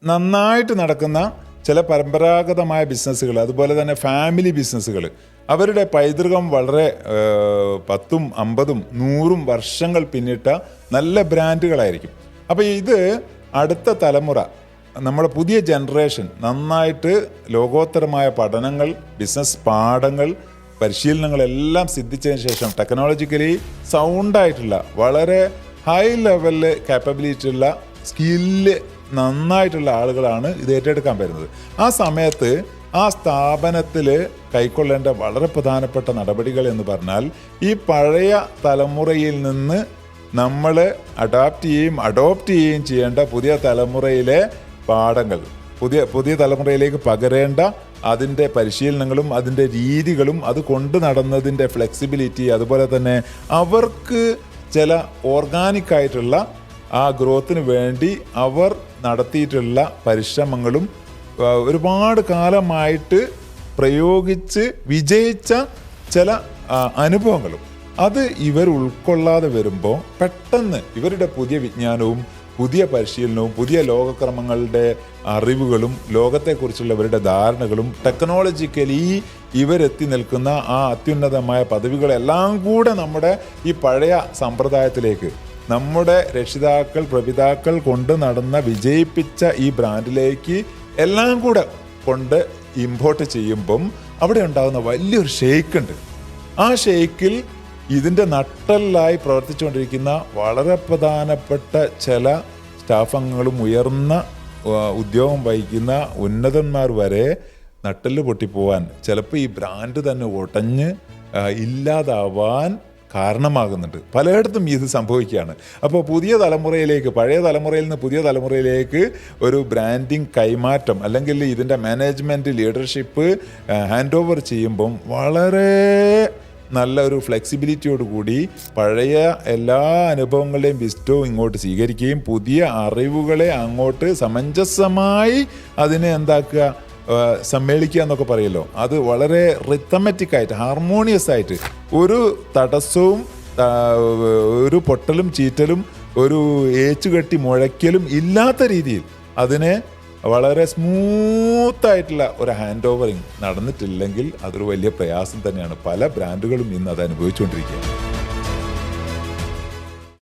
നന്നായിട്ട് നടക്കുന്ന ചില പരമ്പരാഗതമായ ബിസിനസ്സുകൾ, അതുപോലെ തന്നെ ഫാമിലി ബിസിനസ്സുകൾ, അവരുടെ പൈതൃകം വളരെ 10ഉം 50ഉം 100ഉം വർഷങ്ങൾ പിന്നിട്ട നല്ല ബ്രാൻഡുകളായിരിക്കും. അപ്പോൾ ഇത് അടുത്ത തലമുറ, നമ്മുടെ പുതിയ ജനറേഷൻ നന്നായിട്ട് ലോകോത്തരമായ പഠനങ്ങൾ, ബിസിനസ് പാഠങ്ങൾ, പരിശീലനങ്ങളെല്ലാം സിദ്ധിച്ചതിന് ശേഷം ടെക്നോളജിക്കലി സൗണ്ടായിട്ടുള്ള വളരെ ഹൈ ലെവലിൽ കാപ്പബിലിറ്റി ഉള്ള സ്കില്ല് നന്നായിട്ടുള്ള ആളുകളാണ് ഇത് ഏറ്റെടുക്കാൻ വരുന്നത്. ആ സമയത്ത് ആ സ്ഥാപനത്തിൽ കൈക്കൊള്ളേണ്ട വളരെ പ്രധാനപ്പെട്ട നടപടികൾ എന്ന് പറഞ്ഞാൽ, ഈ പഴയ തലമുറയിൽ നിന്ന് നമ്മൾ അഡോപ്റ്റ് ചെയ്യുകയും ചെയ്യേണ്ട പുതിയ തലമുറയിലെ പാഠങ്ങൾ, പുതിയ തലമുറയിലേക്ക് പകരേണ്ട അതിൻ്റെ പരിശീലനങ്ങളും അതിൻ്റെ രീതികളും, അത് കൊണ്ടു നടന്നതിൻ്റെ ഫ്ലെക്സിബിലിറ്റി, അതുപോലെ തന്നെ അവർക്ക് ചില ഓർഗാനിക്കായിട്ടുള്ള ആ ഗ്രോത്തിന് വേണ്ടി അവർ നടത്തിയിട്ടുള്ള പരിശ്രമങ്ങളും ഒരുപാട് കാലമായിട്ട് പ്രയോഗിച്ച് വിജയിച്ച ചില അനുഭവങ്ങളും, അത് ഇവർ ഉൾക്കൊള്ളാതെ വരുമ്പോൾ പെട്ടെന്ന് ഇവരുടെ പുതിയ വിജ്ഞാനവും പുതിയ പരിശീലനവും പുതിയ ലോകക്രമങ്ങളുടെ അറിവുകളും ലോകത്തെക്കുറിച്ചുള്ള ഇവരുടെ ധാരണകളും ടെക്നോളജിക്കലി ഇവരെത്തി നിൽക്കുന്ന ആ അത്യുന്നതമായ പദവികളെല്ലാം കൂടെ നമ്മുടെ ഈ പഴയ സമ്പ്രദായത്തിലേക്ക്, നമ്മുടെ രക്ഷിതാക്കൾ പ്രപിതാക്കൾ കൊണ്ട് നടന്ന വിജയിപ്പിച്ച ഈ ബ്രാൻഡിലേക്ക് എല്ലാം കൂടെ കൊണ്ട് ഇമ്പോർട്ട് ചെയ്യുമ്പം അവിടെ ഉണ്ടാകുന്ന വലിയൊരു ഷെയ്ക്കുണ്ട്. ആ ഷെയ്ക്കിൽ ഇതിൻ്റെ നട്ടെല്ലായി പ്രവർത്തിച്ചുകൊണ്ടിരിക്കുന്ന വളരെ പ്രധാനപ്പെട്ട ചില സ്റ്റാഫ് അംഗങ്ങളും ഉയർന്ന ഉദ്യോഗം വഹിക്കുന്ന ഉന്നതന്മാർ വരെ നട്ടെല്ല് പൊട്ടിപ്പോവാൻ, ചിലപ്പോൾ ഈ ബ്രാൻഡ് തന്നെ ഉടഞ്ഞ് ഇല്ലാതാവാൻ കാരണമാകുന്നുണ്ട്. പലയിടത്തും ഇത് സംഭവിക്കുകയാണ്. അപ്പോൾ പുതിയ തലമുറയിലേക്ക്, പഴയ തലമുറയിൽ നിന്ന് പുതിയ തലമുറയിലേക്ക് ഒരു ബ്രാൻഡിങ് കൈമാറ്റം, അല്ലെങ്കിൽ ഇതിൻ്റെ മാനേജ്മെൻറ്റ് ലീഡർഷിപ്പ് ഹാൻഡ് ഓവർ ചെയ്യുമ്പം വളരെ നല്ല ഒരു ഫ്ലെക്സിബിലിറ്റിയോടുകൂടി പഴയ എല്ലാ അനുഭവങ്ങളുടെയും വിസ്റ്റവും ഇങ്ങോട്ട് സ്വീകരിക്കുകയും പുതിയ അറിവുകളെ അങ്ങോട്ട് സമഞ്ജസമായി അതിനെ എന്താക്കുക, സമ്മേളിക്കുക എന്നൊക്കെ പറയുമല്ലോ, അത് വളരെ റിത്തമാറ്റിക്കായിട്ട് ഹാർമോണിയസ് ആയിട്ട് ഒരു തടസ്സവും ഒരു പൊട്ടലും ചീറ്റലും ഒരു ഏച്ചുകെട്ടി മുഴയ്ക്കലും ഇല്ലാത്ത രീതിയിൽ അതിനെ വളരെ സ്മൂത്തായിട്ടുള്ള ഒരു ഹാൻഡ് ഓവറിങ് നടന്നിട്ടില്ലെങ്കിൽ അതൊരു വലിയ പ്രയാസം തന്നെയാണ്. പല ബ്രാൻഡുകളും ഇന്ന് അത് അനുഭവിച്ചുകൊണ്ടിരിക്കുകയാണ്.